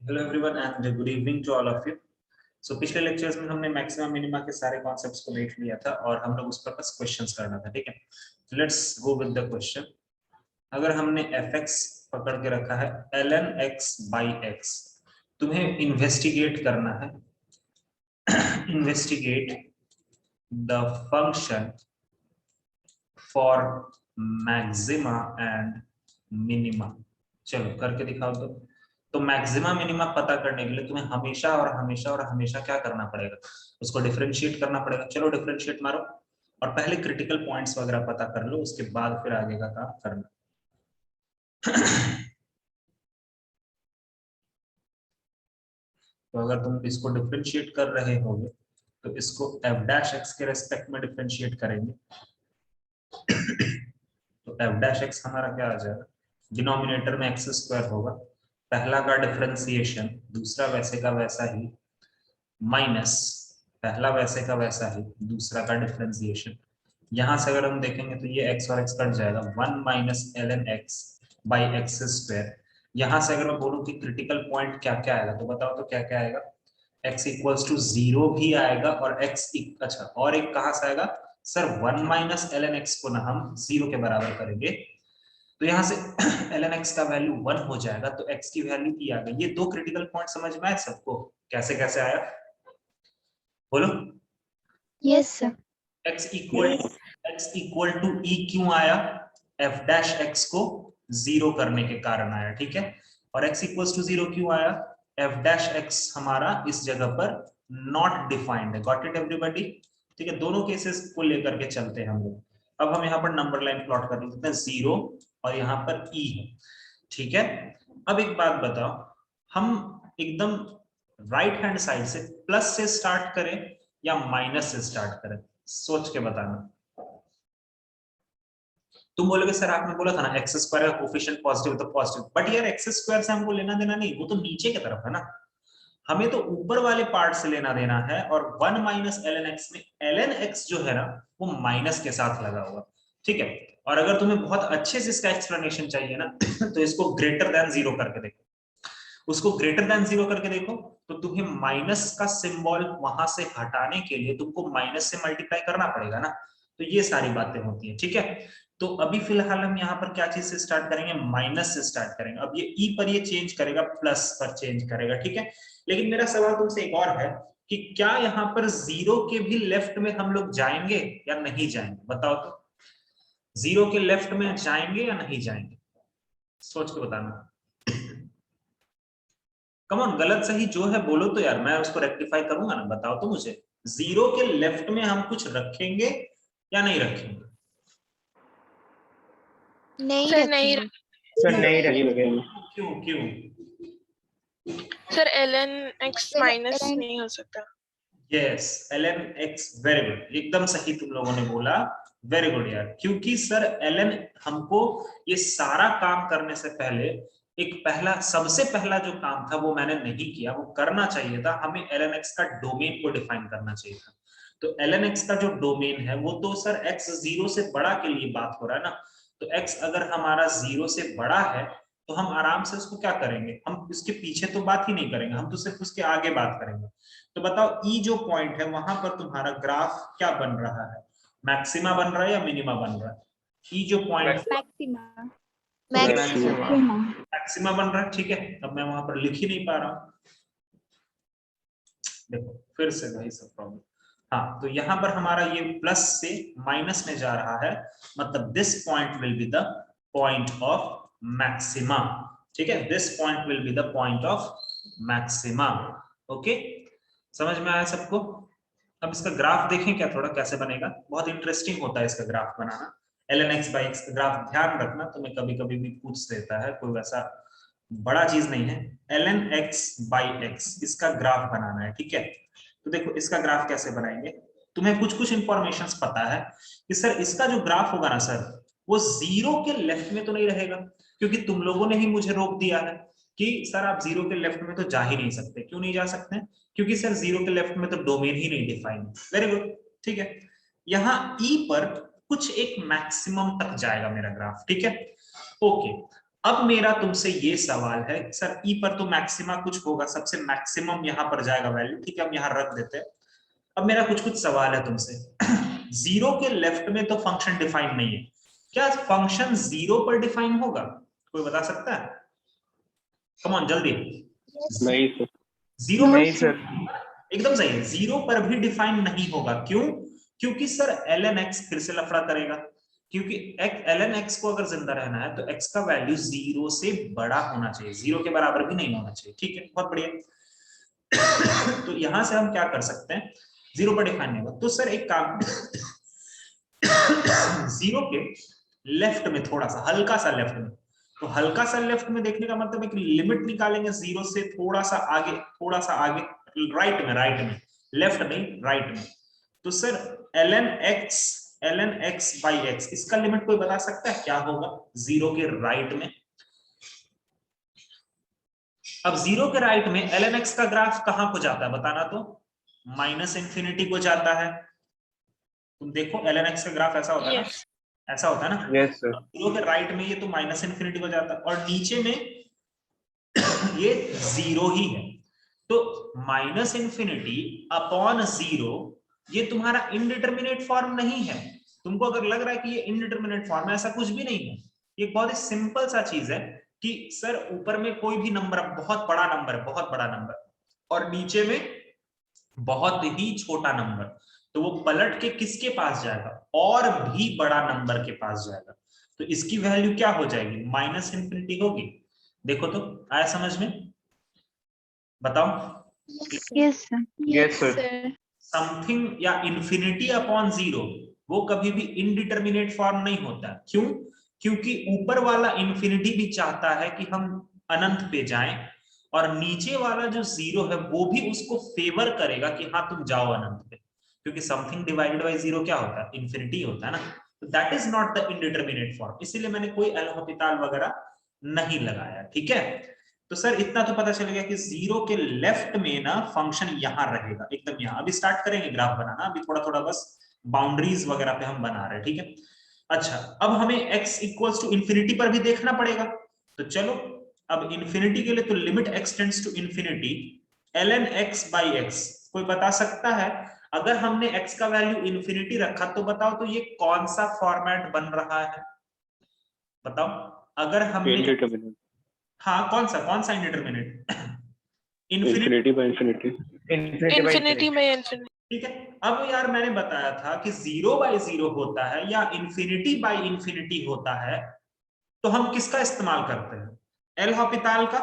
Hello everyone and good evening to all of you. So पिछले lectures में हमने maximum minima के सारे कॉन्सेप्ट्स को देख लिया था और हम लोग उस पर बस क्वेश्चंस करना था, ठीक है। Let's go with the question. अगर हमने fx पकड़ के रखा है ln x बाई x, तुम्हें इन्वेस्टिगेट करना है investigate the function for maxima and minima. चलो करके दिखाओ। तो मैक्सिमा मिनिमा पता करने के लिए तुम्हें हमेशा और हमेशा और हमेशा क्या करना पड़ेगा, उसको डिफरेंशिएट करना पड़ेगा। चलो डिफरेंशिएट मारो और पहले क्रिटिकल पॉइंट्स वगैरह पता कर लो, उसके बाद फिर आगे का काम करना। तो अगर तुम इसको डिफरेंशिएट कर रहे होगे तो इसको f डैश x के रेस्पेक्ट में डिफरेंशिएट करेंगे। तो f डैश x हमारा क्या आ जाएगा, डिनोमिनेटर में एक्स स्क्वायर होगा, पहला का डिफरेंशिएशन दूसरा वैसे का वैसा ही, माइनस पहला वैसे का वैसा ही दूसरा का डिफरेंशिएशन। यहां से अगर हम देखेंगे तो ये x और x कट जाएगा, 1 minus ln x by x square. यहां से अगर मैं बोलूं कि क्रिटिकल पॉइंट क्या क्या आएगा तो बताओ तो क्या क्या आएगा, x इक्वल्स टू 0 भी आएगा और अच्छा और एक कहां से आएगा सर, 1 माइनस ln x को ना हम 0 के बराबर करेंगे तो यहां से ln x का वैल्यू 1 हो जाएगा, तो x की वैल्यू e आ गई। ये दो क्रिटिकल पॉइंट समझ में आए सबको, कैसे कैसे आया बोलो। Yes sir. x equal to e क्यों आया, f डैश x को 0 करने के कारण आया, ठीक है। और x इक्वल टू 0 क्यों आया, f डैश x हमारा इस जगह पर नॉट डिफाइंड है। गॉट इट एवरीबॉडी, ठीक है। दोनों केसेस को लेकर के चलते हैं हम लोग। अब हम यहाँ पर नंबर लाइन प्लॉट कर लेते हैं, 0 और यहाँ पर e है, ठीक है। अब एक बात बताओ, हम एकदम राइट हैंड साइड से प्लस से स्टार्ट करें या माइनस से स्टार्ट करें, सोच के बताना। तुम बोलोगे सर आपने बोला था ना एक्स स्क्वायर का कोफिशिएंट पॉजिटिव तो पॉजिटिव, बट यार एक्स स्क्वायर से हमको लेना देना नहीं, वो तो नीचे की तरफ है ना, हमें तो ऊपर वाले पार्ट से लेना देना है। और 1 माइनस एल एन एक्स में एल एक्स जो है ना वो माइनस के साथ लगा हुआ, ठीक है। और अगर तुम्हें बहुत अच्छे से इसका एक्सप्लेनेशन चाहिए ना तो इसको ग्रेटर देन 0 करके देखो, उसको ग्रेटर देन 0 करके देखो तो तुम्हें माइनस का सिंबल वहां से हटाने के लिए तुमको माइनस से मल्टीप्लाई करना पड़ेगा ना। तो ये सारी बातें होती है, ठीक है। तो अभी फिलहाल हम यहाँ पर क्या चीज से स्टार्ट करेंगे, माइनस से स्टार्ट करेंगे। अब ये ई पर ये चेंज करेगा, प्लस पर चेंज करेगा, ठीक है। लेकिन मेरा सवाल तुमसे एक और है कि क्या यहाँ पर 0 के भी लेफ्ट में हम लोग जाएंगे या नहीं जाएंगे, बताओ तो। 0 के लेफ्ट में जाएंगे या नहीं जाएंगे, सोच के बताना। कम ऑन, गलत सही जो है बोलो तो यार, मैं उसको रेक्टिफाई करूंगा ना, बताओ तो मुझे। 0 के लेफ्ट में हम कुछ रखेंगे या नहीं रखेंगे, नहीं सर रखेंगे। सर नहीं रखेंगे। क्यों क्यों? सर ln x माइनस नहीं हो सकता। Yes, ln x, very good, एकदम सही तुम लोगों ने बोला, वेरी गुड यार। क्योंकि सर ln हमको ये सारा काम करने से पहले एक पहला सबसे पहला जो काम था वो मैंने नहीं किया, वो करना चाहिए था, हमें ln x का डोमेन को डिफाइन करना चाहिए था। तो ln x का जो डोमेन है वो तो सर x 0 से बड़ा के लिए बात हो रहा है ना, तो x अगर हमारा 0 से बड़ा है तो हम आराम से उसको क्या करेंगे, हम इसके पीछे तो बात ही नहीं करेंगे, हम तो सिर्फ उसके आगे बात करेंगे। तो बताओ ई जो पॉइंट है वहां पर तुम्हारा ग्राफ क्या बन रहा है, मैक्सिमा बन रहा है या मिनिमा बन रहा है? ई जो पॉइंट मैक्सिमा। मैक्सिमा बन रहा है, ठीक है। अब मैं वहां पर लिख ही नहीं पा रहा हूं, देखो फिर से वही सब प्रॉब्लम। हाँ, तो यहाँ पर हमारा ये प्लस से माइनस में जा रहा है, मतलब this point will be the point of maxima, ठीक है। This point will be the point of maxima, okay. समझ में आया सबको? अब इसका ग्राफ देखें क्या थोड़ा कैसे बनेगा, बहुत इंटरेस्टिंग होता है इसका graph banana. ln x by x का ग्राफ ध्यान रखना, तुम्हें कभी कभी भी पूछ देता है, कोई वैसा बड़ा चीज नहीं है। ln x बाई x इसका ग्राफ बनाना है, ठीक है। तो देखो इसका ग्राफ कैसे बनाएंगे, तुम्हें कुछ कुछ इंफॉर्मेशन पता है कि सर इसका जो ग्राफ होगा ना सर वो 0 के लेफ्ट में तो नहीं रहेगा, क्योंकि तुम लोगों ने ही मुझे रोक दिया है कि सर आप 0 के लेफ्ट में तो जा ही नहीं सकते। क्यों नहीं जा सकते? क्योंकि सर 0 के लेफ्ट में तो डोमेन ही नहीं डिफाइन। वेरी गुड, ठीक है। यहाँ ई पर कुछ एक मैक्सिमम तक जाएगा मेरा ग्राफ, ठीक है, ओके। अब मेरा तुमसे ये सवाल है सर ई पर तो मैक्सिमा कुछ होगा, सबसे मैक्सिमम यहां पर जाएगा वैल्यू, ठीक है हम यहां रख देते हैं। अब मेरा कुछ सवाल है तुमसे, जीरो के लेफ्ट में तो फंक्शन डिफाइन नहीं है, क्या फंक्शन जीरो पर डिफाइन होगा? कोई बता सकता है? कम ऑन जल्दी। नहीं सर। जीरो पर नहीं सर। एकदम सही है, जीरो पर भी डिफाइन नहीं होगा। क्यों? क्योंकि सर ln x फिर से लफड़ा करेगा, क्योंकि ln x को अगर जिंदा रहना है तो x का वैल्यू जीरो से बड़ा होना चाहिए, जीरो के बराबर भी नहीं होना चाहिए। ठीक है, बहुत बढ़िया। तो यहां से हम क्या कर सकते हैं, जीरो पर डिफाइन नहीं होगा तो सर एक काम जीरो के लेफ्ट में थोड़ा सा, हल्का सा लेफ्ट में, तो हल्का सा लेफ्ट में देखने का मतलब एक लिमिट निकालेंगे जीरो से थोड़ा सा आगे, थोड़ा सा आगे, राइट में, लेफ्ट नहीं राइट में। तो sir ln x by x इसका लिमिट कोई बता सकता है क्या होगा जीरो के राइट में? अब जीरो के राइट में ln x का ग्राफ कहां को जाता है बताना तो? माइनस इंफिनिटी को जाता है। तुम देखो ln x का ग्राफ ऐसा होता है ना, Yes. ऐसा होता है ना। Yes sir. जीरो के राइट में ये तो माइनस इंफिनिटी को जाता है और नीचे में ये जीरो ही है। तो माइनस इंफिनिटी अपॉन जीरो ये तुम्हारा इनडिटरमिनेट फॉर्म नहीं है। तुमको अगर लग रहा है कि ये इनडिटरमिनेट फॉर्म है, ऐसा कुछ भी नहीं है। ये बहुत ही सिंपल सा चीज है कि सर ऊपर में कोई भी नंबर बहुत बड़ा नंबर है, बहुत बड़ा नंबर, और नीचे में बहुत ही छोटा नंबर, तो वो पलट के किसके पास जाएगा? और भी बड़ा नंबर के पास जाएगा। तो इसकी वैल्यू क्या हो जाएगी? माइनस इंफिनिटी होगी। देखो तो आया समझ में? बताओ। Yes, sir. Yes sir. Something या इंफिनिटी अपॉन जीरो वो कभी भी इनडिटरमिनेट फॉर्म नहीं होता। क्यों? क्योंकि ऊपर वाला इंफिनिटी भी चाहता है कि हम अनंत पे जाएं, और नीचे वाला जो जीरो है वो भी उसको फेवर करेगा कि हाँ तुम जाओ अनंत पे, क्योंकि समथिंग डिवाइडेड बाय जीरो क्या होता है? इंफिनिटी होता है ना। तो that is not the indeterminate form, इसीलिए मैंने कोई एल हॉपिटल वगैरह नहीं लगाया। ठीक है, तो सर इतना तो पता चल गया कि जीरो के लेफ्ट में ना फंक्शन यहां रहेगा, एकदम यहां। अभी स्टार्ट करेंगे ग्राफ बनाना, अभी थोड़ा थोड़ा बस बाउंड्रीज वगैरह पे हम बना रहे हैं। ठीक है, अच्छा अब हमें x इक्वल्स टू इंफिनिटी पर भी देखना पड़ेगा। तो चलो अब इंफिनिटी के लिए तो limit x tends to infinity ln x by x। कोई बता सकता है अगर हमने x का वैल्यू इंफिनिटी रखा तो बताओ तो ये कौन सा फॉर्मेट बन रहा है? बताओ अगर हमने, इनडिटरमिनेट। हाँ कौन सा indeterminate? Infinity by infinity. Infinity by infinity. ठीक है, अब यार मैंने बताया था कि जीरो बाय जीरो होता है या इंफिनिटी बाय इंफिनिटी होता है, तो हम किसका इस्तेमाल करते हैं? एल हॉपिटल का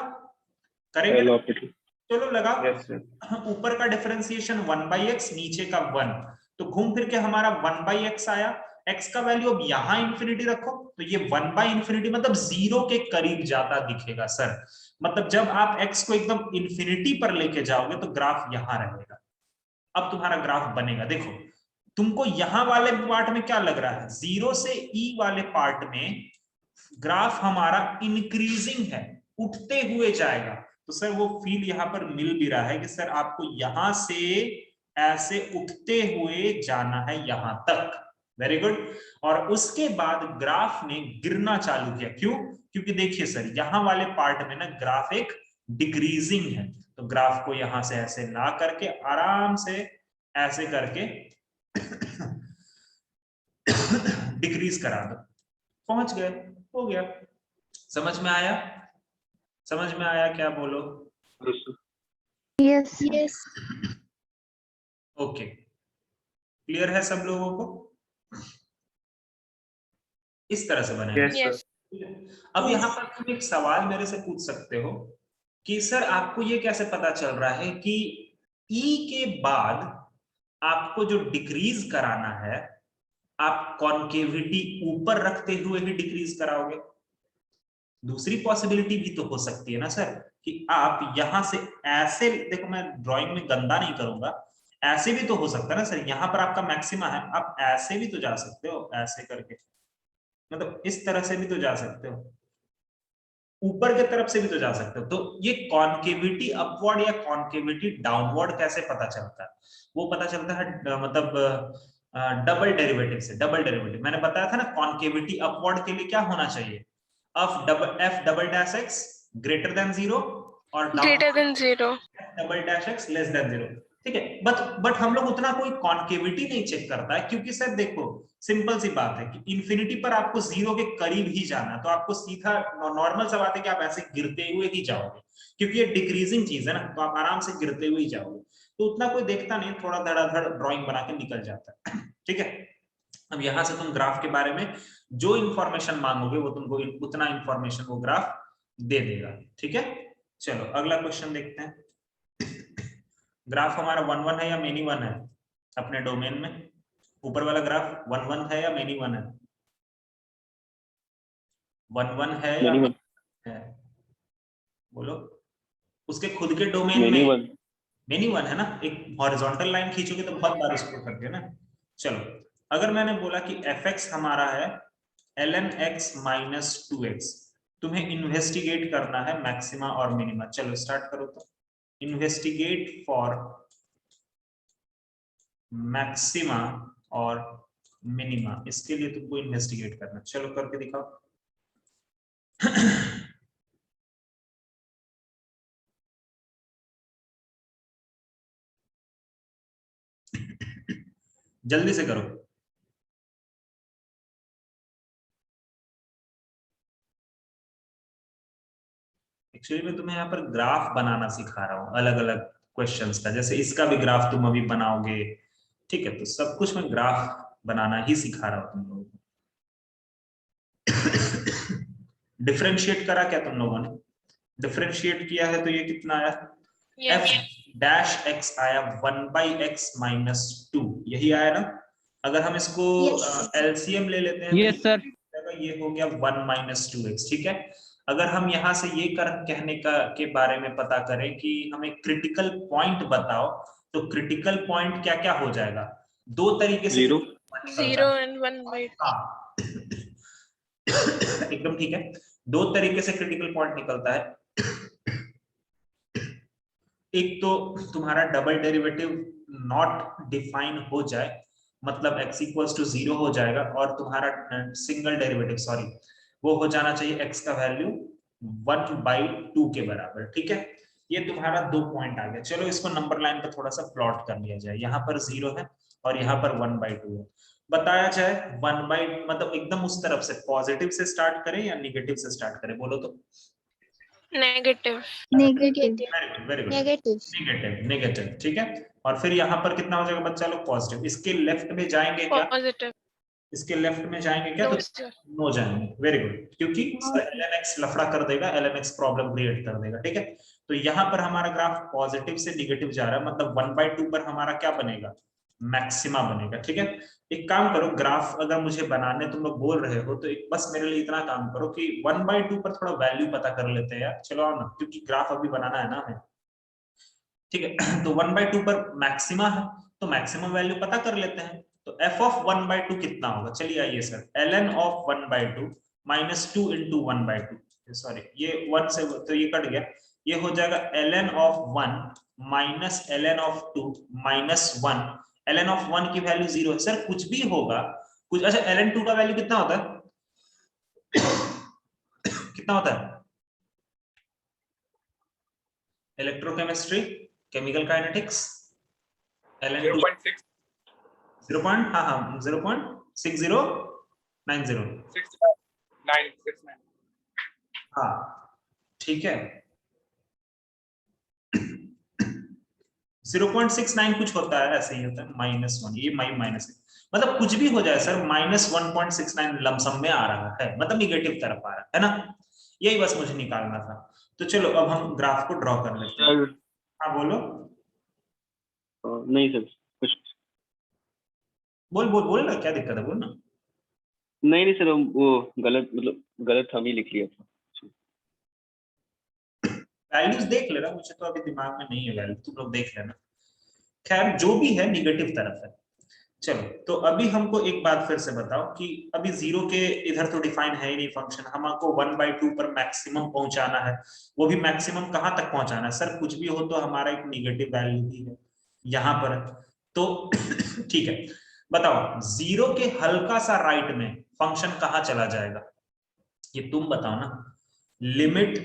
करेंगे एल ना? हॉपिटल। चलो लगाओ। Yes sir. ऊपर का डिफरेंशिएशन 1/x, नीचे का 1, तो घूम फिर के हमारा 1/x आया। x का वैल्यू अब यहां इंफिनिटी रखो तो ये 1/इंफिनिटी मतलब जीरो के करीब जाता दिखेगा सर। मतलब जब आप x को एकदम इंफिनिटी पर लेके जाओगे तो ग्राफ यहां रहेगा। अब तुम्हारा ग्राफ बनेगा, देखो तुमको यहां वाले पार्ट में क्या लग रहा है? जीरो से e वाले पार्ट में ग्राफ हमारा इंक्रीजिंग है, उठते हुए जाएगा। तो सर वो फील यहां पर मिल भी रहा है कि सर आपको यहां से ऐसे उठते हुए जाना है यहां तक। Very good. और उसके बाद ग्राफ ने गिरना चालू किया। क्यों? क्योंकि देखिए सर यहां वाले पार्ट में ना ग्राफ एक डिक्रीजिंग है, तो ग्राफ को यहां से ऐसे ना करके आराम से ऐसे करके डिक्रीज करा दो, पहुंच गए, हो गया। समझ में आया? समझ में आया क्या? बोलो। Yes, yes. ओके, क्लियर है सब लोगों को? इस तरह से बनेगा। Yes. अब यहाँ पर तुम एक सवाल मेरे से पूछ सकते हो कि सर आपको ये कैसे पता चल रहा है कि ई के बाद आपको जो डिक्रीज कराना है आप कॉन्केविटी ऊपर रखते हुए ही डिक्रीज कराओगे? दूसरी पॉसिबिलिटी भी तो हो सकती है ना सर कि आप यहां से ऐसे, देखो मैं ड्राइंग में गंदा नहीं करूंगा, ऐसे भी तो हो सकता है ना सर, यहां पर आपका मैक्सिमा है, आप ऐसे भी तो जा सकते हो, ऐसे करके, मतलब इस तरह से भी तो जा सकते हो, ऊपर की तरफ से भी तो जा सकते हो। तो ये कॉन्केविटी अपवर्ड या कॉन्केविटी डाउनवर्ड कैसे पता चलता है? वो पता चलता है मतलब डबल डेरिवेटिव से। डबल डेरिवेटिव मैंने बताया था ना, कॉन्केविटी अपवर्ड के लिए क्या होना चाहिए? f double dash x greater than 0 और Greater than 0. Double dash x less than 0, ठीक है। बट हम लोग उतना कोई कॉन्केविटी नहीं चेक करता है, क्योंकि सर देखो सिंपल सी बात है कि इंफिनिटी पर आपको 0 के करीब ही जाना है, तो आपको सीधा नॉर्मल सा बात है कि आप ऐसे गिरते हुए ही जाओगे, क्योंकि ये डिक्रीजिंग चीज है ना, तो आप आराम से गिरते हुए ही जाओगे, तो उतना कोई देखता नहीं, थोड़ा धड़ाधड़ ड्राइंग बना के निकल जाता है, ठीक है। अब यहां से तुम ग्राफ के बारे में जो इंफॉर्मेशन मांगोगे वो तुमको उतना इंफॉर्मेशन वो ग्राफ दे देगा, ठीक है। चलो अगला क्वेश्चन देखते हैं। ग्राफ हमारा 1 1 है या मेनी 1 है अपने डोमेन में? ऊपर वाला ग्राफ 1 1 है या मेनी 1 है? 1 1 है या मेनी 1 है? बोलो। उसके खुद के डोमेन मेनी में 1 मेनी 1 है ना, एक हॉरिजॉन्टल लाइन खींचोगे तो बहुत बार उसको करते ना। चलो अगर मैंने बोला कि fx हमारा है ln x माइनस 2x, तुम्हें इन्वेस्टिगेट करना है मैक्सिमा और मिनिमा। चलो स्टार्ट करो तो। इन्वेस्टिगेट फॉर मैक्सिमा और मिनिमा, इसके लिए तुमको इन्वेस्टिगेट करना, चलो करके दिखाओ। जल्दी से करो। एक्चुअली मैं तुम्हें यहाँ पर ग्राफ बनाना सिखा रहा हूँ अलग अलग क्वेश्चंस का, जैसे इसका भी ग्राफ तुम अभी बनाओगे, ठीक है। तो सब कुछ मैं ग्राफ बनाना ही सिखा रहा हूँ तुम लोगों को। डिफरेंशिएट करा क्या तुम लोगों ने? डिफरेंशिएट किया है तो ये कितना आया? Yes. f डैश x आया 1 बाई एक्स माइनस 2, यही आया ना। अगर हम इसको एलसीएम ले लेते हैं यस सर, ये हो गया 1 माइनस 2x, ठीक है। अगर हम यहाँ से ये कहने का के बारे में पता करें कि हमें क्रिटिकल पॉइंट बताओ, तो क्रिटिकल पॉइंट क्या क्या हो जाएगा? दो तरीके से 0 0 and 1 by 2. हाँ एकदम ठीक है, दो तरीके से क्रिटिकल पॉइंट निकलता है। एक तो तुम्हारा डबल डेरिवेटिव नॉट डिफाइन हो जाए, मतलब x इक्वल्स टू 0 हो जाएगा, और तुम्हारा सिंगल डेरिवेटिव सॉरी वो हो जाना चाहिए x का वैल्यू 1/2 के बराबर, ठीक है। ये तुम्हारा दो पॉइंट आ गया। चलो इसको नंबर लाइन पर थोड़ा सा प्लॉट कर लिया जाए। यहाँ पर 0 है और यहाँ पर 1/2 है। बताया जाए 1/, मतलब एकदम उस तरफ से पॉजिटिव से स्टार्ट करें या निगेटिव से स्टार्ट करें, बोलो तो। Negative. Negative. Very good, Negative. Negative negative, ठीक है। और फिर यहाँ पर कितना हो जाएगा बच्चा लोग? पॉजिटिव। इसके लेफ्ट में जाएंगे क्या? Positive. इसके लेफ्ट में जाएंगे क्या? No, तो sir. नो जाएंगे, वेरी गुड, क्योंकि lnx लफड़ा कर देगा, lnx प्रॉब्लम क्रिएट कर देगा, ठीक है। तो यहाँ पर हमारा ग्राफ पॉजिटिव से निगेटिव जा रहा है, मतलब 1/2 पर हमारा क्या बनेगा? मैक्सिमा बनेगा, ठीक है। एक काम करो, ग्राफ अगर मुझे बनाने तुम लोग बोल रहे हो तो एक बस मेरे लिए इतना काम करो कि 1/2 पर थोड़ा वैल्यू पता कर लेते हैं यार, चलो आओ ना, क्योंकि ग्राफ अभी बनाना है ना हमें, ठीक है। तो 1/2 पर मैक्सिमा है, तो मैक्सिमम वैल्यू पता कर लेते हैं। तो f ऑफ 1/2 कितना होगा? चलिए आइए sir, ln of 1/2 minus 2 into 1/2, sorry ये 1 से तो ये कट गया, ये हो जाएगा ln of 1 minus ln of 2 minus 1। ln of 1 की वैल्यू 0 है सर, कुछ भी होगा कुछ। अच्छा ln 2 का वैल्यू कितना होता है? कितना होता है? Electrochemistry, chemical kinetics, ln 2 0.6 0. हाँ हाँ 0.6090, 69 हाँ ठीक है। 0.69 कुछ होता है, ऐसे ही होता है, -1, ये माइनस है, मतलब कुछ भी हो जाए सर, -1.69 लमसम में आ रहा है, मतलब निगेटिव तरफ आ रहा है ना, यही बस मुझे निकालना था। तो चलो अब हम ग्राफ को ड्रॉ कर लेते हैं। हाँ बोलो। नहीं सर, कुछ बोल बोल बोल ना, क्या दिक्कत है, बोल ना। नहीं सर, वो गलत हम ही लिख लिया था। वैल्यूज देख लेना, मुझे तो अभी दिमाग में नहीं है वैल्यू, तुम लोग देख लेना। खैर जो भी है निगेटिव तरफ है। चलो तो अभी हमको एक बात फिर से बताओ कि अभी 0 के इधर तो डिफाइन है ही नहीं फंक्शन, हमको 1/2 पर मैक्सिमम पहुंचाना है, वो भी मैक्सिमम कहां तक पहुंचाना है सर? कुछ भी हो तो हमारा एक निगेटिव वैल्यू ही है यहाँ पर, तो ठीक है बताओ 0 के हल्का सा राइट में फंक्शन कहां चला जाएगा? ये तुम बताओ ना, लिमिट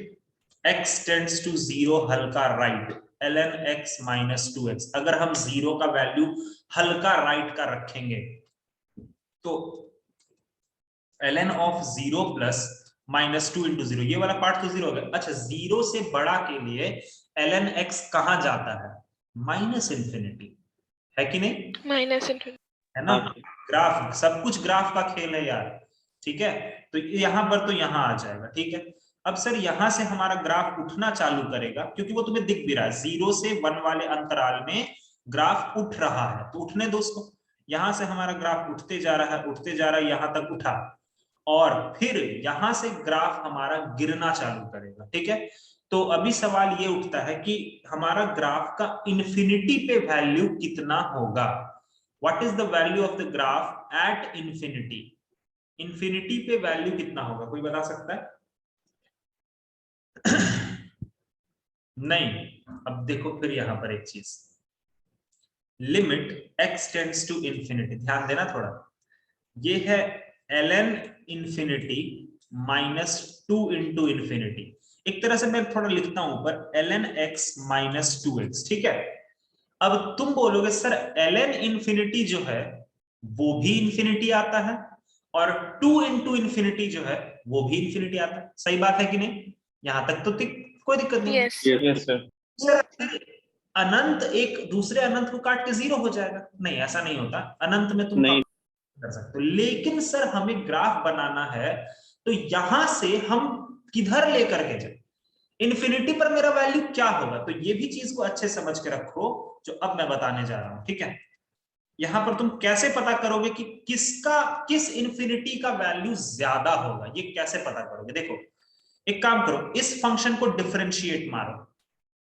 x टेंड्स टू 0 हल्का right ln x minus 2x, अगर हम 0 का वैल्यू हल्का राइट का रखेंगे तो ln of 0 plus minus 2 into 0, ये वाला पार्ट तो 0 हो गया। अच्छा, 0 से बड़ा के लिए ln x कहां जाता है? माइनस इंफिनिटी, है कि नहीं? माइनस इंटू है ना? ग्राफ, सब कुछ ग्राफ का खेल है यार, ठीक है? तो यहां पर तो यहां आ जाएगा, ठीक है? अब सर यहां से हमारा ग्राफ उठना चालू करेगा, क्योंकि वो तुम्हें दिख भी रहा है 0 से 1 वाले अंतराल में ग्राफ उठ रहा है, तो उठने दो उसको। यहां से हमारा ग्राफ उठते जा रहा है, उठते जा रहा है, यहां तक उठा, और फिर यहां से ग्राफ हमारा गिरना चालू करेगा, ठीक है? तो अभी सवाल ये उठता है कि हमारा ग्राफ का इन्फिनिटी पे वैल्यू कितना होगा? What is the value of the graph at infinity? Infinity पे वैल्यू कितना होगा, कोई बता सकता है? नहीं। अब देखो फिर यहां पर एक चीज, limit x tends to infinity, ध्यान देना थोड़ा, ये है ln infinity minus 2 into infinity. एक तरह से मैं थोड़ा लिखता हूं ऊपर, ln x माइनस 2x, ठीक है? अब तुम बोलोगे सर ln इंफिनिटी जो है वो भी इंफिनिटी आता है, और 2 इंटू इंफिनिटी जो है वो भी इंफिनिटी आता है, सही बात है कि नहीं? यहां तक तो कोई दिक्कत नहीं। Yes yes sir. सर अनंत एक दूसरे अनंत को काट के 0 हो जाएगा? नहीं, ऐसा नहीं होता, अनंत में तुम नहीं। कर सकते हो, लेकिन सर हमें ग्राफ बनाना है, तो यहां से हम किधर लेकर के जाए? इन्फिनिटी पर मेरा वैल्यू क्या होगा? तो ये भी चीज को अच्छे समझ के रखो जो अब मैं बताने जा रहा हूं, ठीक है? यहां पर तुम कैसे पता करोगे कि किस इन्फिनिटी का वैल्यू ज्यादा होगा, ये कैसे पता करोगे? देखो, एक काम करो, इस फंक्शन को डिफरेंशिएट मारो,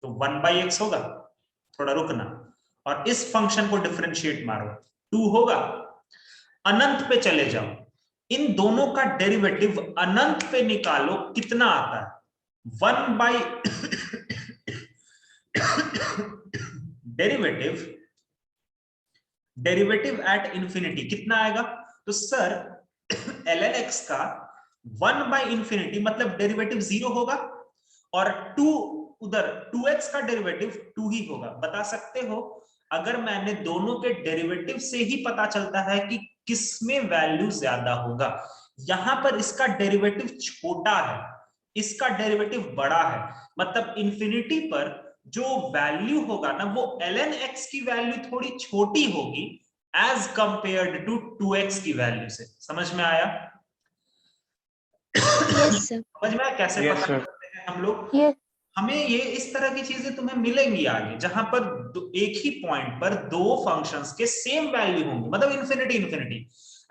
तो 1/x होगा, थोड़ा रुकना, और इस फंक्शन को डिफरेंशिएट मारो, 2 होगा। अनंत पे चले जाओ, इन दोनों का डेरिवेटिव अनंत पे निकालो, कितना आता है? 1 डेरिवेटिव एट इंफिनिटी कितना आएगा? तो सर ln x का 1/इंफिनिटी मतलब डेरिवेटिव 0 होगा, और 2 उधर 2x का डेरिवेटिव 2 ही होगा। बता सकते हो, अगर मैंने दोनों के डेरिवेटिव से ही पता चलता है कि किसमें वैल्यू ज्यादा होगा। यहां पर इसका डेरिवेटिव छोटा है, इसका डेरिवेटिव बड़ा है, मतलब इंफिनिटी पर जो वैल्यू होगा ना वो ln x की वैल्यू थोड़ी छोटी होगी एज कंपेयर्ड टू 2x की वैल्यू से। समझ में आया? Yes sir. समझ में आया कैसे Yes, पता sir. करते हैं हम लोग? यस। हमें ये इस तरह की चीजें तुम्हें मिलेंगी आगे, जहां पर एक ही पॉइंट पर दो फंक्शंस के सेम वैल्यू होंगे, मतलब infinity infinity,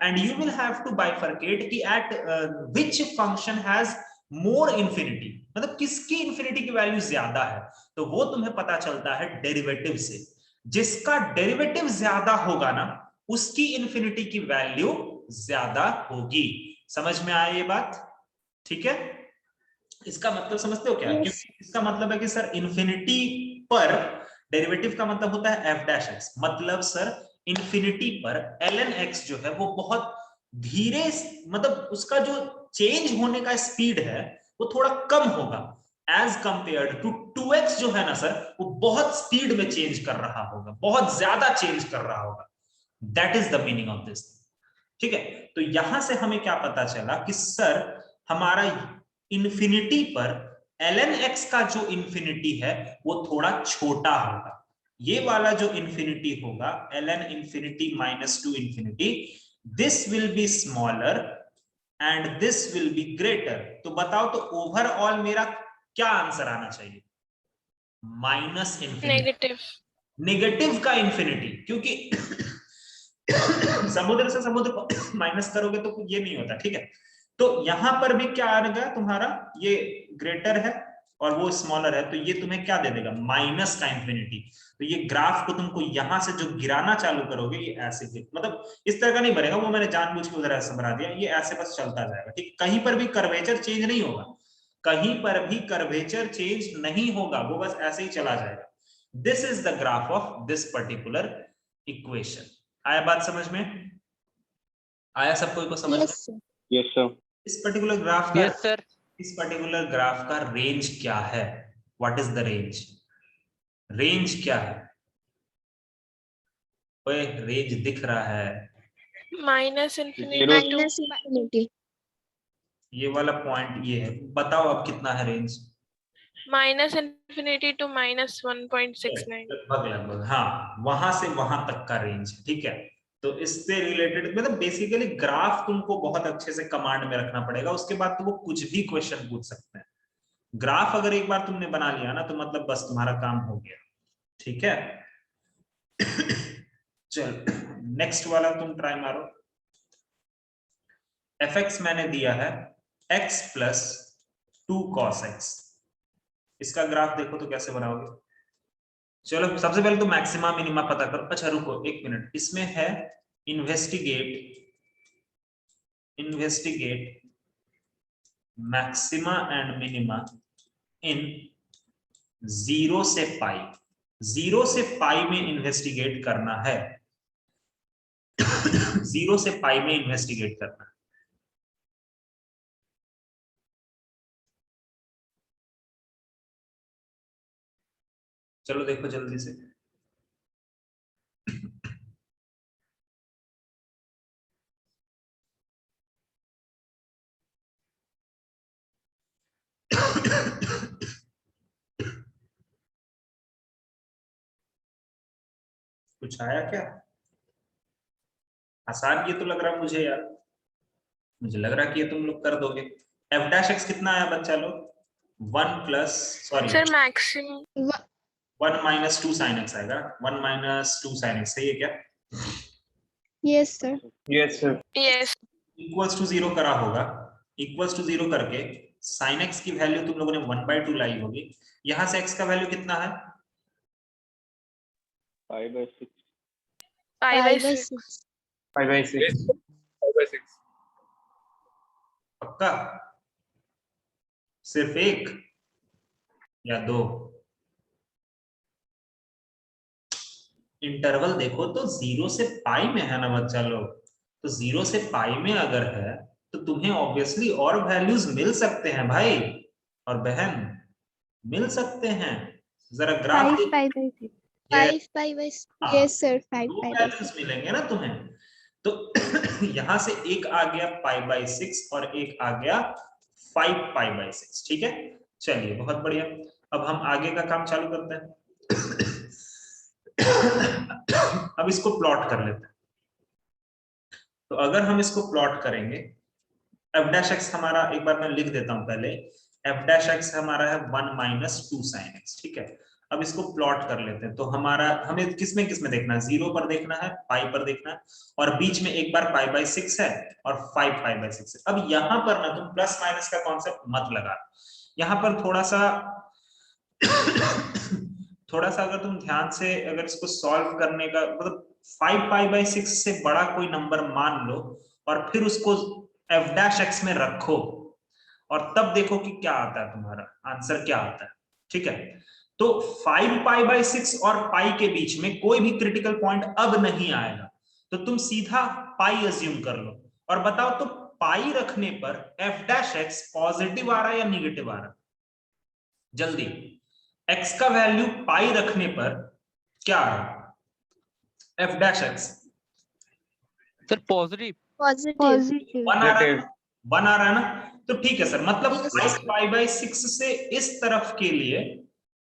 and you will have to bifurcate कि at which function has more infinity, मतलब किसकी इंफिनिटी की वैल्यू ज्यादा है। तो वो तुम्हें पता चलता है डेरिवेटिव से, जिसका डेरिवेटिव ज्यादा होगा ना उसकी इंफिनिटी की वैल्यू ज्यादा होगी। समझ में आया ये बात? ठीक है? इसका मतलब समझते हो क्या? Yes. क्योंकि इसका मतलब है कि सर इंफिनिटी पर डेरिवेटिव का मतलब होता है f डैश x, मतलब सर इंफिनिटी पर ln x जो है वो बहुत धीरे, मतलब उसका जो चेंज होने का स्पीड है वो थोड़ा कम होगा एज कंपेयर्ड टू 2x जो है ना सर, वो बहुत स्पीड में चेंज कर रहा होगा, बहुत ज्यादा चेंज कर रहा होगा। That is the meaning of this, ठीक है? तो यहां से हमें क्या पता चला कि सर हमारा इंफिनिटी पर ln x का जो इंफिनिटी है वो थोड़ा छोटा होगा। ये वाला जो इंफिनिटी होगा ln infinity minus 2 infinity, this will be smaller and this will be greater. तो बताओ, तो ओवरऑल मेरा क्या आंसर आना चाहिए? माइनस इंफिनिटी, नेगेटिव नेगेटिव का इंफिनिटी, क्योंकि समुद्र से समुद्र को माइनस करोगे तो ये नहीं होता, ठीक है? तो यहां पर भी क्या आएगा तुम्हारा, ये ग्रेटर है और वो स्मॉलर है, तो ये तुम्हें क्या दे देगा? माइनस का इंफिनिटी। तो ये ग्राफ को तुमको यहां से जो गिराना चालू करोगे ये ऐसे, मतलब इस तरह का नहीं बनेगा, वो मैंने जानबूझ के उधर ऐसे बना दिया, ये ऐसे बस चलता जाएगा, ठीक? कहीं पर भी कर्वेचर चेंज नहीं होगा, कहीं पर भी कर्वेचर चेंज नहीं होगा, वो बस ऐसे ही चला जाएगा। This is the graph of this particular equation. आया बात समझ में? आया सब कोई को समझ में? Yes sir. Yes sir. इस पर्टिकुलर ग्राफ का यस सर। इस पर्टिकुलर ग्राफ का रेंज क्या है? What is the range? Range क्या है? ओए रेंज दिख रहा है? Minus Zero. इन्फिनिटी ये वाला पॉइंट ये है, बताओ अब कितना है range? Minus infinity to minus 1.69। लगभग हाँ, वहां से वहां तक का रेंज है, ठीक है। तो इससे रिलेटेड मतलब बेसिकली ग्राफ तुमको बहुत अच्छे से कमांड में रखना पड़ेगा, उसके बाद तो वो कुछ भी क्वेश्चन पूछ सकते हैं। ग्राफ अगर एक बार तुमने बना लिया ना तो मतलब बस तुम्हारा काम हो गया, ठीक है। चल नेक्स्ट वाला तुम ट्राई मारो। fx मैंने दिया है x प्लस 2 cos x। इसका ग्राफ देखो तो कैसे बनाओगे? चलो सबसे पहले तो मैक्सिमा मिनिमा पता करो। अच्छा रुको एक मिनट, इसमें है investigate maxima and minima in 0 से पाई। 0 से पाई में इन्वेस्टिगेट करना है। 0 से पाई में इन्वेस्टिगेट करना है। चलो देखो जल्दी से। कुछ आया क्या? आसान ये तो लग रहा मुझे यार, मुझे लग रहा कि ये तुम लोग कर दोगे। एफ डैश एक्स कितना आया बच्चा लोग? 1 plus sorry sir maximum 1 minus 2 sine X आएगा। 1 माइनस 2 साइन एक्स, सही है क्या? Yes sir. Yes, sir. Yes equals to 0 करा होगा। इक्वल्स टू 0 करके साइन एक्स की वैल्यू तुम लोगों ने 1/2 लाई होगी। यहां से एक्स का वैल्यू कितना है? 5/6. 5/6 5/6. 5/6. पक्का? सिर्फ एक या दो? इंटरवल देखो तो 0 से पाई में है ना बच्चा लोग। तो 0 से पाई में अगर है तो तुम्हें ऑब्वियसली और वैल्यूज मिल सकते हैं भाई और बहन, मिल सकते हैं। जरा ग्राफ 5/6। Yes sir 5/6। दो वैल्यूज मिलेंगे ना तुम्हें। तो यहां से एक आ गया π/6 और एक आ गया 5π/6, ठीक है। चलिए बहुत बढ़िया, अब हम आगे का काम चालू करते हैं। अब इसको प्लॉट कर लेते हैं। तो अगर हम इसको प्लॉट करेंगे, एफ डैश एक्स हमारा, एक बार मैं लिख देता हूं पहले, एफ डैश एक्स हमारा है 1 माइनस 2 साइन एक्स, ठीक है। अब इसको प्लॉट कर लेते हैं। तो हमारा हमें किसमें किसमें देखना है? 0 पर देखना है, पाई पर देखना है, और बीच में एक बार π/6 है और 5π/6 है। अब यहां पर ना तुम प्लस माइनस का कॉन्सेप्ट मत लगा। यहां पर थोड़ा सा अगर तुम ध्यान से अगर इसको सॉल्व करने का मतलब 5π/6 से बड़ा कोई नंबर मान लो और फिर उसको एफ डैश एक्स में रखो और तब देखो कि क्या आता है, तुम्हारा आंसर क्या आता है, ठीक है। तो 5π/6 और पाई के बीच में कोई भी क्रिटिकल पॉइंट अब नहीं आएगा, तो तुम सीधा पाई अज्यूम कर लो और बताओ तो पाई रखने पर एफ डैश एक्स पॉजिटिव आ रहा है या निगेटिव आ रहा है? जल्दी, एक्स का वैल्यू पाई रखने पर क्या आ रहा है? F dash x sir positive. 1 आ रहा है, 1 आ रहा है ना? तो ठीक है सर, मतलब 5π/6 से इस तरफ के लिए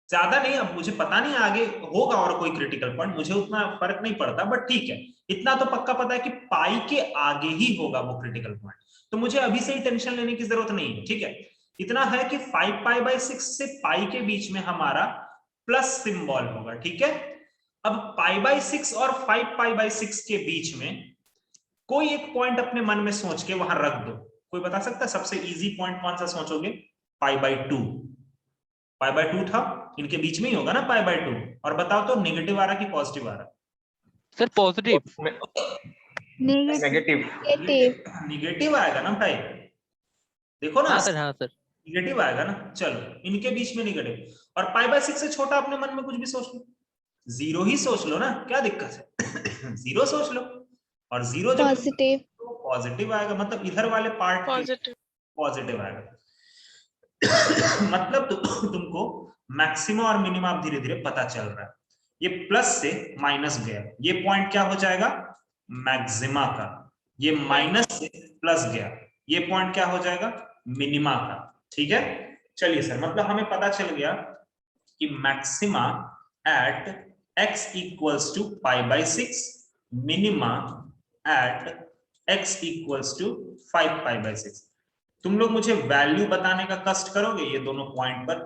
ज्यादा नहीं। अब मुझे पता नहीं आगे होगा और कोई क्रिटिकल पॉइंट, मुझे उतना फर्क नहीं पड़ता, बट ठीक है, इतना तो पक्का पता है कि पाई के आगे ही होगा वो क्रिटिकल पॉइंट। तो मुझे अभी से ही टेंशन लेने की जरूरत नहीं है, ठीक है। इतना है कि 5π/6 से पाई के बीच में हमारा प्लस सिंबल होगा, ठीक है। अब π/6 और 5π/6 के बीच में कोई एक पॉइंट अपने मन में सोच के वहां रख दो। कोई बता सकता है सबसे इजी पॉइंट कौन सा सोचोगे? π/2। π/2 था, इनके बीच में ही होगा ना π/2। और बताओ तो निगेटिव आ रहा कि पॉजिटिव आ रहा? Sir positive. Negative. निगेटिव आएगा ना भाई, देखो ना, हाँ सर, हाँ सर। निगेटिव आएगा ना। चलो इनके बीच में निगेटिव, और π/6 से छोटा अपने मन में कुछ भी सोच लो, 0 ही सोच लो ना, क्या दिक्कत है? 0 सोच लो, और 0 जब पॉजिटिव आएगा मतलब इधर वाले पार्ट पॉजिटिव पॉजिटिव आएगा। मतलब तुमको मैक्सिमा और मिनिमा धीरे धीरे पता चल रहा है। ये प्लस से माइनस गया, ये पॉइंट क्या हो जाएगा मैक्सिमा का, ये माइनस से प्लस गया, ये पॉइंट क्या हो जाएगा मिनिमा का। ठीक है, चलिए सर, मतलब हमें पता चल गया कि maxima at x equals to π/6, minima at x equals to 5π/6। तुम लोग मुझे वैल्यू बताने का कष्ट करोगे ये दोनों पॉइंट पर?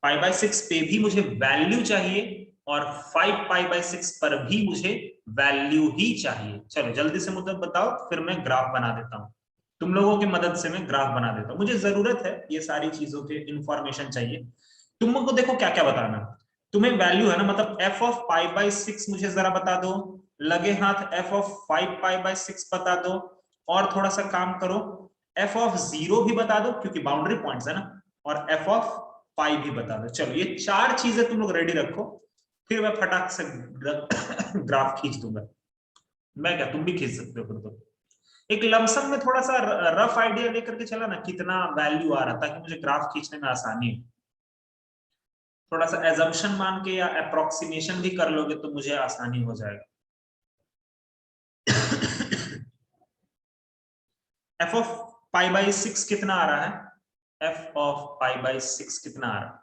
π/6 पे भी मुझे वैल्यू चाहिए और 5π/6 पर भी मुझे वैल्यू ही चाहिए। चलो जल्दी से मुझे बताओ, फिर मैं ग्राफ बना देता हूं, तुम लोगों की मदद से मैं ग्राफ बना देता हूं। मुझे जरूरत है ये सारी चीजों के इंफॉर्मेशन चाहिए। तुम लोग को देखो क्या क्या बताना, तुम्हें वैल्यू है ना, मतलब f ऑफ π/6 मुझे जरा बता दो, लगे हाथ f ऑफ 5π/6 बता दो, और थोड़ा सा काम करो f ऑफ 0 भी बता दो क्योंकि बाउंड्री पॉइंट्स है ना, और f ऑफ पाई भी बता दो। चलो ये चार चीजें तुम लोग रेडी रखो, फिर मैं फटाक से ग्राफ खींच दूंगा। मैं क्या, तुम भी खींच सकते हो फिर तो। एक लमसम में थोड़ा सा रफ आइडिया लेकर के चला ना कितना वैल्यू आ रहा, ताकि मुझे ग्राफ खींचने में आसानी हो। थोड़ा सा एजम्पशन मान के या अप्रोक्सीमेशन भी कर लोगे तो मुझे आसानी हो जाएगा। f ऑफ π/6 कितना आ रहा है? f ऑफ π/6 कितना आ रहा है?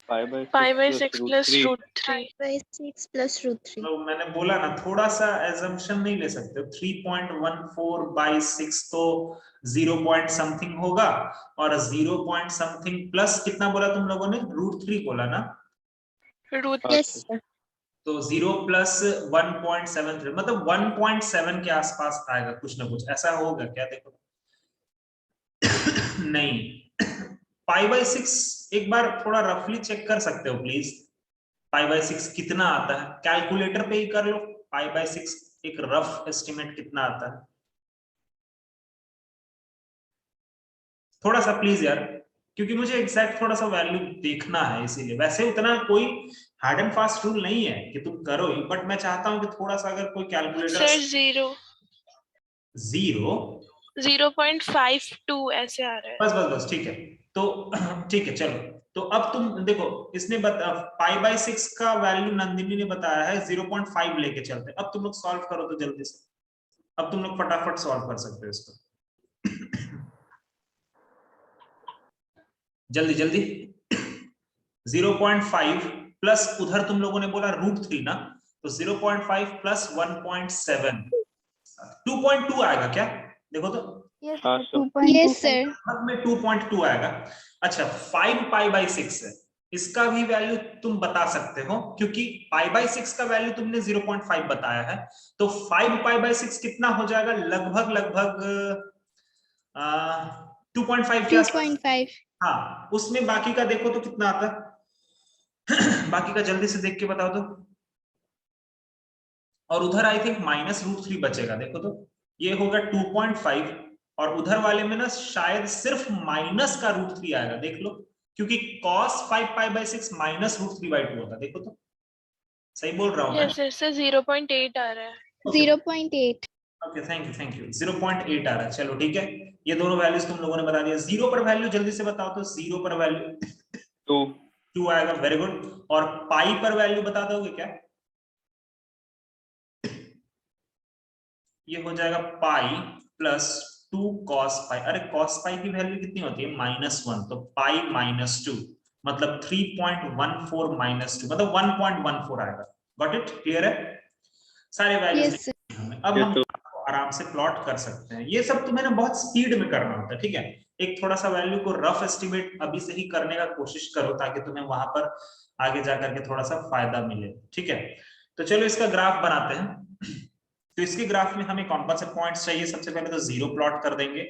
π/6 plus √3 5/6 plus √3. तो मैंने बोला ना थोड़ा सा एजम्पशन नहीं ले सकते। 3.14/6 तो 0 पॉइंट समथिंग होगा, और 0 पॉइंट समथिंग प्लस कितना बोला तुम लोगों ने? √3 बोला ना? √3 Yes, sir. तो 0 प्लस 1.73 मतलब 1.7 के आसपास आएगा, कुछ ना कुछ ऐसा होगा क्या? देखो नहीं, π/6 एक बार थोड़ा रफली चेक कर सकते हो प्लीज, π/6 कितना आता है? कैलकुलेटर पे ही कर लो, π/6 एक रफ एस्टिमेट कितना आता है? थोड़ा सा प्लीज यार, क्योंकि मुझे एग्जैक्ट थोड़ा सा वैल्यू देखना है, इसीलिए। वैसे उतना कोई हार्ड एंड फास्ट रूल नहीं है कि तुम करो ही, बट मैं चाहता हूं कि थोड़ा सा अगर कोई कैलकुलेटर सर 0.52 ऐसे आ रहा है। बस ठीक है, तो ठीक है चलो। तो अब तुम देखो, इसने π/6 का वैल्यू नंदिनी ने बताया है 0.5 लेके चलते। अब तुम लोग सॉल्व करो तो जल्दी से, अब तुम लोग फटाफट सॉल्व कर सकते हो इसको। जल्दी जल्दी। 0.5 प्लस उधर तुम लोगों ने बोला √3 ना, तो 0.5 प्लस 1.7 2.2 आएगा क्या? देखो तो Yes, हाँ, sir. sir. Yes, sir. लगभग में 2.2 आएगा। अच्छा 5π/6 है, इसका भी वैल्यू तुम बता सकते हो क्योंकि π/6 का वैल्यू तुमने 0.5 बताया है, तो 5π/6 कितना हो जाएगा? लगभग 2.5 के आसपास। 2.5. हाँ, उसमें बाकी का देखो तो कितना आता है। बाकी का जल्दी से देख के बताओ तो। और उधर आई थिंक -√3 बचेगा, देखो तो ये होगा 2.5, और उधर वाले में ना शायद सिर्फ माइनस का √3 आएगा, देख लो, क्योंकि cos 5π/6 -√3/2 होता है। देखो तो सही बोल रहा हूँ मैं? यस सर 0.8 आ रहा है। 0.8. ओके, थैंक यू 0.8 आ रहा है। चलो ठीक है, ये दोनों वैल्यूज तुम लोगों ने बता दिया। 0 पर वैल्यू जल्दी से बताओ तो। 0 पर वैल्यू 2 आएगा, वेरी गुड। और पाई पर वैल्यू बता दोगे क्या? ये हो जाएगा पाई प्लस 2 cos पाई। अरे cos पाई की वैल्यू कितनी होती है? -1, तो पाई -2 मतलब 3.14 -2 मतलब 1.14 आएगा। Got it? क्लियर है? सारे वैल्यूज Yes, sir. अब हम आराम से प्लॉट कर सकते हैं। ये सब तुम्हें ना बहुत स्पीड में करना होता है, ठीक है? एक थोड़ा सा वैल्यू को रफ एस्टिमेट अभी से ही करने का कोशिश करो, ताकि तुम्हें वहां पर आगे जाकर के थोड़ा सा फायदा मिले, ठीक है? तो चलो इसका ग्राफ बनाते हैं। तो इसके ग्राफ में हमें कौन कौन से पॉइंट्स चाहिए? सबसे पहले तो 0 प्लॉट कर देंगे,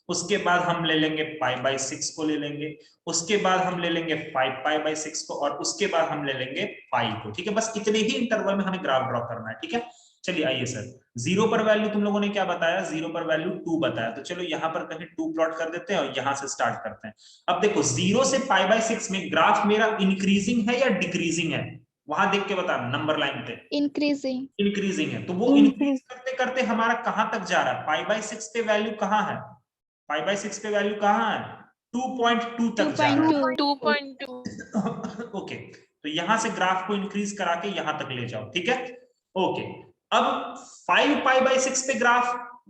उसके बाद हम ले लेंगे π/6 को ले लेंगे, उसके बाद हम ले लेंगे 5π/6 को, और उसके बाद हम ले लेंगे पाई को, ठीक है? बस इतने ही इंटरवल में हमें ग्राफ ड्रॉ करना है, ठीक है? चलिए आइए सर, 0 पर वैल्यू तुम लोगों ने क्या बताया? 0 पर वैल्यू 2 बताया, तो चलो यहाँ पर कहीं 2 प्लॉट कर देते हैं और यहाँ से स्टार्ट करते हैं। अब देखो 0 से π/6 में ग्राफ मेरा इंक्रीजिंग है या डिक्रीजिंग है? वहां देख के बता, नंबर लाइन पे। Increasing. इंक्रीजिंग है, तो वो इंक्रीज करते करते हमारा कहां तक जा रहा है? π/6 पे वैल्यू कहां है? 5/6 पे वैल्यू कहाँ है? 2.2 तक जा रहा है। 2.2 ओके, तो यहां से ग्राफ को इंक्रीज करा के यहां तक ले जाओ, ठीक है। ओके, अब 5π/6 पे ग्राफ,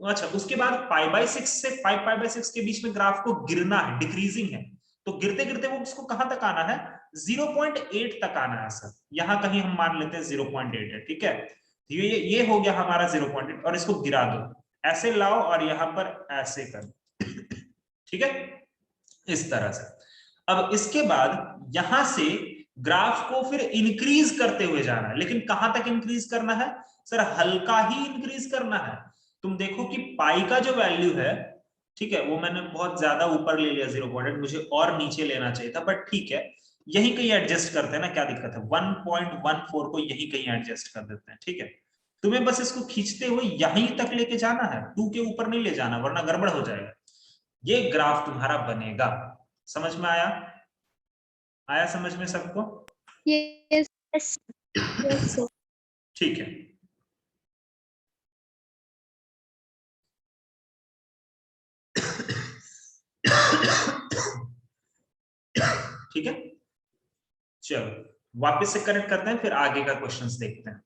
अच्छा उसके बाद π/6 से 5π/6 के बीच में ग्राफ को गिरना है, डिक्रीजिंग है, तो गिरते गिरते वो उसको कहां तक आना है? 0.8 तक आना है सर। यहां कहीं हम मान लेते हैं 0.8 है, ठीक है। ये हो गया हमारा 0.8 और इसको गिरा दो, ऐसे लाओ और यहां पर ऐसे कर दो, ठीक है, इस तरह से। अब इसके बाद यहां से ग्राफ को फिर इंक्रीज करते हुए जाना है, लेकिन कहां तक इंक्रीज करना है सर? हल्का ही इंक्रीज करना है। तुम देखो कि पाई का जो वैल्यू है, ठीक है, वो मैंने बहुत ज्यादा ऊपर ले लिया 0.8, मुझे और नीचे लेना चाहिए था, बट ठीक है, यही कहीं एडजस्ट करते हैं ना, क्या दिक्कत है? 1.14 को यही कहीं एडजस्ट कर देते हैं, ठीक है। तुम्हें बस इसको खींचते हुए यहीं तक लेके जाना है, 2 के ऊपर नहीं ले जाना, वरना गड़बड़ हो जाएगा। ये ग्राफ तुम्हारा बनेगा। समझ में आया? आया समझ में सबको? Yes. Yes. Yes, sir. ठीक है, ठीक है, चलो वापस से कनेक्ट करते हैं, फिर आगे का क्वेश्चंस देखते हैं।